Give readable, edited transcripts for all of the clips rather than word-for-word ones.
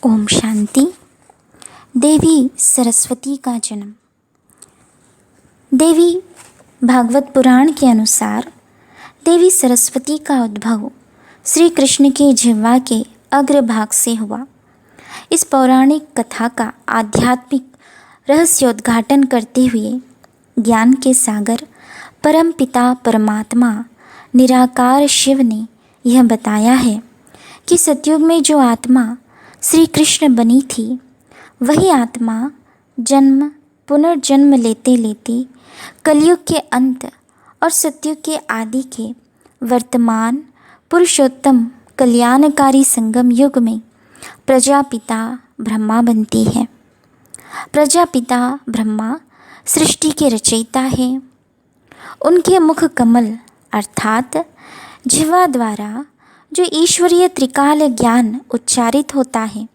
ओम शांति। देवी सरस्वती का जन्म। देवी भागवत पुराण के अनुसार देवी सरस्वती का उद्भव श्री कृष्ण के जिह्वा के अग्रभाग से हुआ। इस पौराणिक कथा का आध्यात्मिक रहस्योद्घाटन करते हुए ज्ञान के सागर परम पिता परमात्मा निराकार शिव ने यह बताया है कि सतयुग में जो आत्मा श्री कृष्ण बनी थी, वही आत्मा जन्म पुनर्जन्म लेते लेते कलयुग के अंत और सतयुग के आदि के वर्तमान पुरुषोत्तम कल्याणकारी संगम युग में प्रजापिता ब्रह्मा बनती है। प्रजापिता ब्रह्मा सृष्टि के रचयिता हैं। उनके मुख कमल अर्थात जिह्वा द्वारा जो ईश्वरीय त्रिकाल ज्ञान उच्चारित होता है,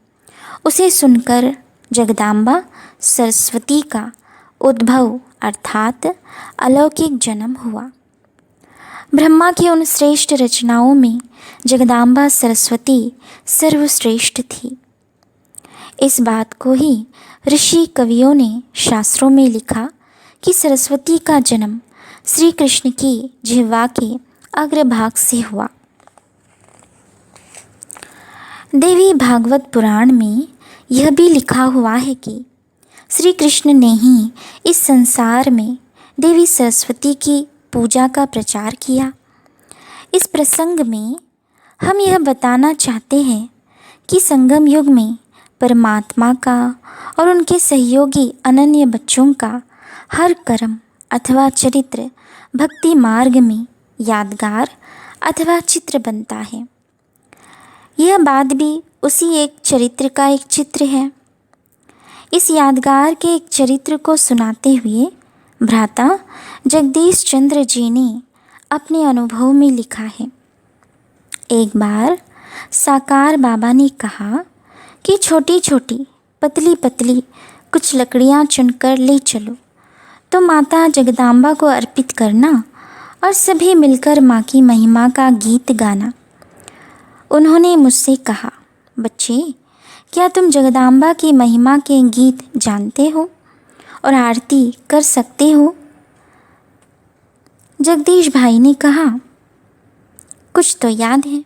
उसे सुनकर जगदाम्बा सरस्वती का उद्भव अर्थात अलौकिक जन्म हुआ। ब्रह्मा की उन श्रेष्ठ रचनाओं में जगदाम्बा सरस्वती सर्वश्रेष्ठ थी। इस बात को ही ऋषि कवियों ने शास्त्रों में लिखा कि सरस्वती का जन्म श्री कृष्ण की जिह्वा के अग्रभाग से हुआ। देवी भागवत पुराण में यह भी लिखा हुआ है कि श्री कृष्ण ने ही इस संसार में देवी सरस्वती की पूजा का प्रचार किया। इस प्रसंग में हम यह बताना चाहते हैं कि संगम युग में परमात्मा का और उनके सहयोगी अनन्य बच्चों का हर कर्म अथवा चरित्र भक्ति मार्ग में यादगार अथवा चित्र बनता है। यह बात भी उसी एक चरित्र का एक चित्र है। इस यादगार के एक चरित्र को सुनाते हुए भ्राता जगदीश चंद्र जी ने अपने अनुभव में लिखा है। एक बार साकार बाबा ने कहा कि छोटी छोटी पतली पतली कुछ लकड़ियाँ चुनकर ले चलो, तो माता जगदाम्बा को अर्पित करना और सभी मिलकर माँ की महिमा का गीत गाना। उन्होंने मुझसे कहा, बच्चे, क्या तुम जगदाम्बा की महिमा के गीत जानते हो और आरती कर सकते हो? जगदीश भाई ने कहा, कुछ तो याद है।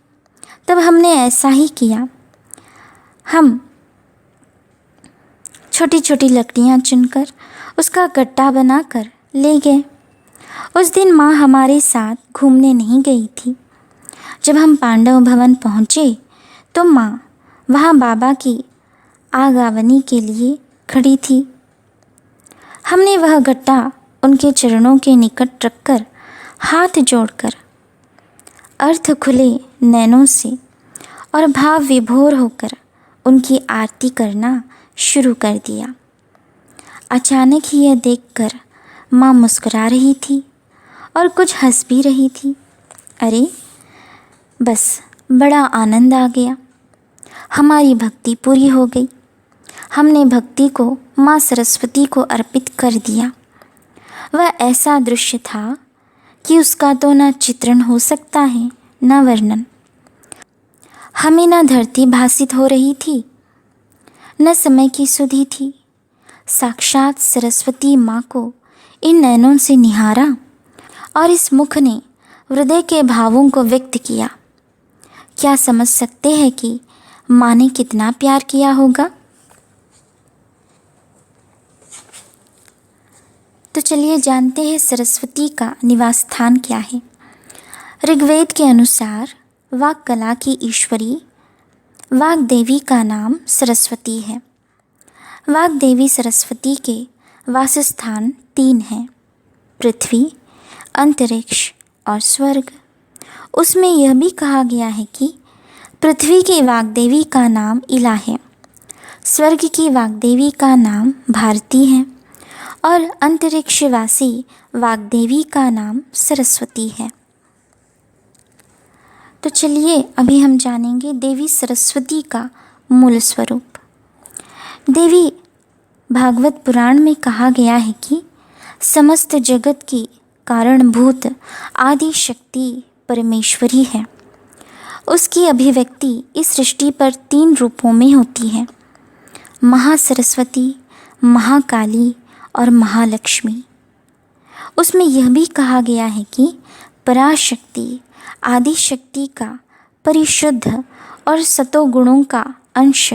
तब हमने ऐसा ही किया। हम छोटी छोटी लकड़ियाँ चुनकर उसका गट्टा बनाकर ले गए। उस दिन माँ हमारे साथ घूमने नहीं गई थी। जब हम पांडव भवन पहुँचे तो माँ वहाँ बाबा की आगमनी के लिए खड़ी थी। हमने वह गट्टा उनके चरणों के निकट रखकर हाथ जोड़कर अर्थ खुले नैनों से और भाव विभोर होकर उनकी आरती करना शुरू कर दिया। अचानक ही यह देखकर माँ मुस्कुरा रही थी और कुछ हंस भी रही थी। अरे बस बड़ा आनंद आ गया। हमारी भक्ति पूरी हो गई। हमने भक्ति को माँ सरस्वती को अर्पित कर दिया। वह ऐसा दृश्य था कि उसका तो न चित्रण हो सकता है न वर्णन। हमें न धरती भासित हो रही थी न समय की सुधि थी। साक्षात सरस्वती माँ को इन नैनों से निहारा और इस मुख ने हृदय के भावों को व्यक्त किया। क्या समझ सकते हैं कि माँ ने कितना प्यार किया होगा? तो चलिए जानते हैं सरस्वती का निवास स्थान क्या है। ऋग्वेद के अनुसार वाक कला की ईश्वरी वाग देवी का नाम सरस्वती है। वाग देवी सरस्वती के वासस्थान 3 हैं, पृथ्वी, अंतरिक्ष और स्वर्ग। उसमें यह भी कहा गया है कि पृथ्वी की वाग्देवी का नाम इला है, स्वर्ग की वाग्देवी का नाम भारती है और अंतरिक्षवासी वाग्देवी का नाम सरस्वती है। तो चलिए अभी हम जानेंगे देवी सरस्वती का मूल स्वरूप। देवी भागवत पुराण में कहा गया है कि समस्त जगत की कारणभूत आदि शक्ति परमेश्वरी है। उसकी अभिव्यक्ति इस सृष्टि पर 3 रूपों में होती है: महासरस्वती, महाकाली और महालक्ष्मी। उसमें यह भी कहा गया है कि पराशक्ति आदि शक्ति का परिशुद्ध और सतोगुणों का अंश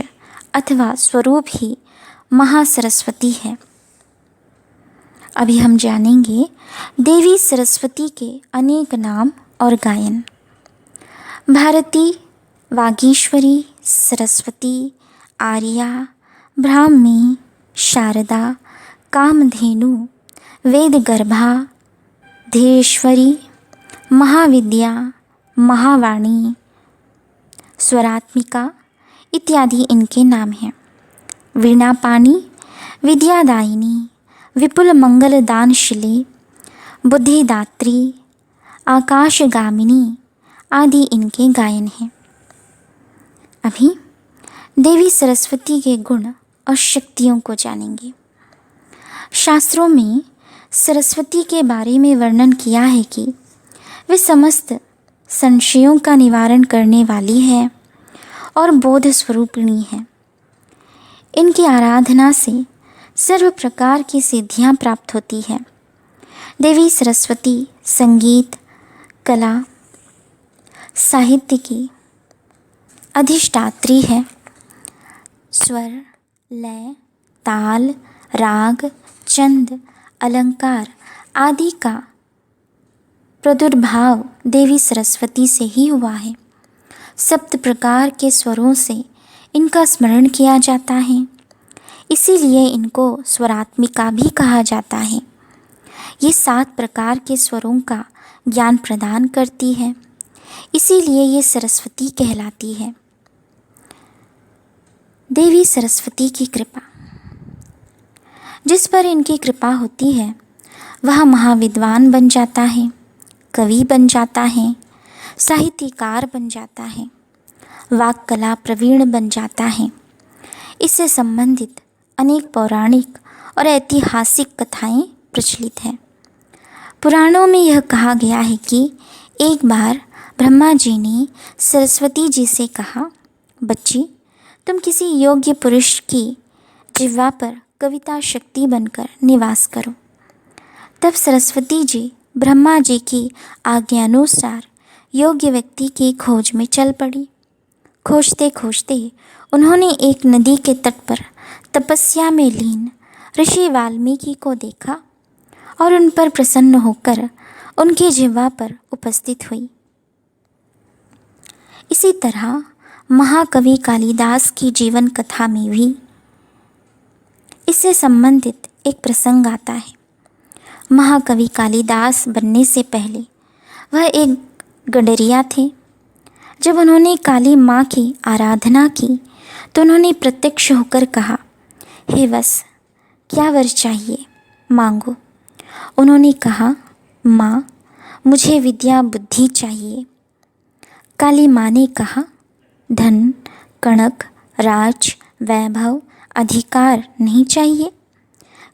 अथवा स्वरूप ही महासरस्वती है। अभी हम जानेंगे देवी सरस्वती के अनेक नाम और गायन। भारती, वागीश्वरी, सरस्वती, आर्या, ब्राह्मी, शारदा, कामधेनु, वेदगर्भा, धीरेश्वरी, महाविद्या, महावाणी, स्वरात्मिका इत्यादि इनके नाम हैं। वीणापाणी, विद्यादायिनी, विपुल मंगलदानशिली, बुद्धिदात्री, आकाशगामिनी आदि इनके गायन हैं। अभी देवी सरस्वती के गुण और शक्तियों को जानेंगे। शास्त्रों में सरस्वती के बारे में वर्णन किया है कि वे समस्त संशयों का निवारण करने वाली है और बोध स्वरूपिणी है। इनकी आराधना से सर्व प्रकार की सिद्धियां प्राप्त होती है। देवी सरस्वती संगीत, कला, साहित्य की अधिष्ठात्री है। स्वर, लय, ताल, राग, छंद, अलंकार आदि का प्रादुर्भाव देवी सरस्वती से ही हुआ है। सप्त प्रकार के स्वरों से इनका स्मरण किया जाता है, इसीलिए इनको स्वरात्मिका भी कहा जाता है। ये 7 प्रकार के स्वरों का ज्ञान प्रदान करती है, इसीलिए ये सरस्वती कहलाती है। देवी सरस्वती की कृपा। जिस पर इनकी कृपा होती है वह महाविद्वान बन जाता है, कवि बन जाता है, साहित्यकार बन जाता है, वाक कला प्रवीण बन जाता है। इससे संबंधित अनेक पौराणिक और ऐतिहासिक कथाएं प्रचलित हैं। पुराणों में यह कहा गया है कि एक बार ब्रह्मा जी ने सरस्वती जी से कहा, बच्ची, तुम किसी योग्य पुरुष की जिह्वा पर कविता शक्ति बनकर निवास करो। तब सरस्वती जी ब्रह्मा जी की आज्ञानुसार योग्य व्यक्ति की खोज में चल पड़ी। खोजते खोजते उन्होंने एक नदी के तट पर तपस्या में लीन ऋषि वाल्मीकि को देखा और उन पर प्रसन्न होकर उनकी जिह्वा पर उपस्थित हुई। इसी तरह महाकवि कालिदास की जीवन कथा में भी इससे संबंधित एक प्रसंग आता है। महाकवि कालिदास बनने से पहले वह एक गडरिया थे। जब उन्होंने काली माँ की आराधना की तो उन्होंने प्रत्यक्ष होकर कहा, हे वत्स, क्या वर चाहिए, मांगो। उन्होंने कहा, माँ, मुझे विद्या बुद्धि चाहिए। काली माँ ने कहा, धन, कणक, राज, वैभव, अधिकार नहीं चाहिए।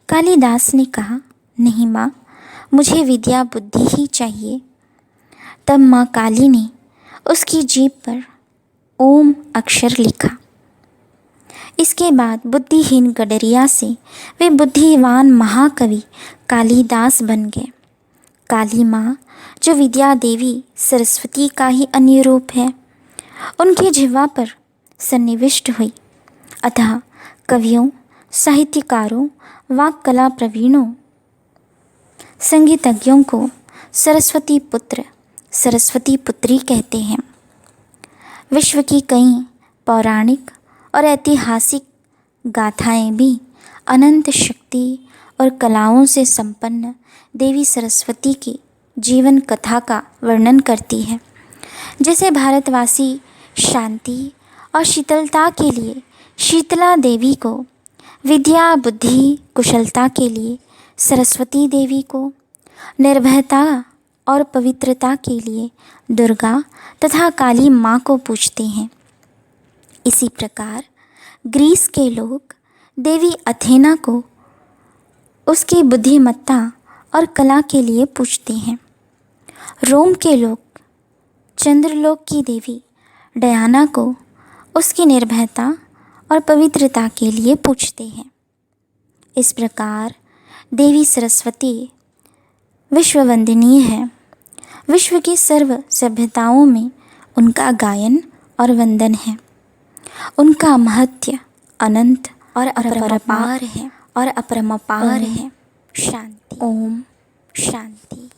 कालिदास ने कहा, नहीं माँ, मुझे विद्या बुद्धि ही चाहिए। तब माँ काली ने उसकी जीभ पर ओम अक्षर लिखा। इसके बाद बुद्धिहीन गडरिया से वे बुद्धिवान महाकवि कालिदास बन गए। काली माँ, जो विद्या देवी सरस्वती का ही अन्य रूप है, उनकी जिह्वा पर सन्निविष्ट हुई। अतः कवियों, साहित्यकारों, वाक कला प्रवीणों, संगीतज्ञों को सरस्वती पुत्र, सरस्वती पुत्री कहते हैं। विश्व की कई पौराणिक और ऐतिहासिक गाथाएं भी अनंत शक्ति और कलाओं से संपन्न देवी सरस्वती की जीवन कथा का वर्णन करती है। जैसे भारतवासी शांति और शीतलता के लिए शीतला देवी को, विद्या बुद्धि कुशलता के लिए सरस्वती देवी को, निर्भयता और पवित्रता के लिए दुर्गा तथा काली माँ को पूजते हैं। इसी प्रकार ग्रीस के लोग देवी अथेना को उसकी बुद्धिमत्ता और कला के लिए पूजते हैं। रोम के लोग चंद्रलोक की देवी डयाना को उसकी निर्भयता और पवित्रता के लिए पूजते हैं। इस प्रकार देवी सरस्वती विश्ववंदनीय है। विश्व की सर्व सभ्यताओं में उनका गायन और वंदन है। उनका महत्य अनंत और अपरंपार है। शांति। ओम शांति।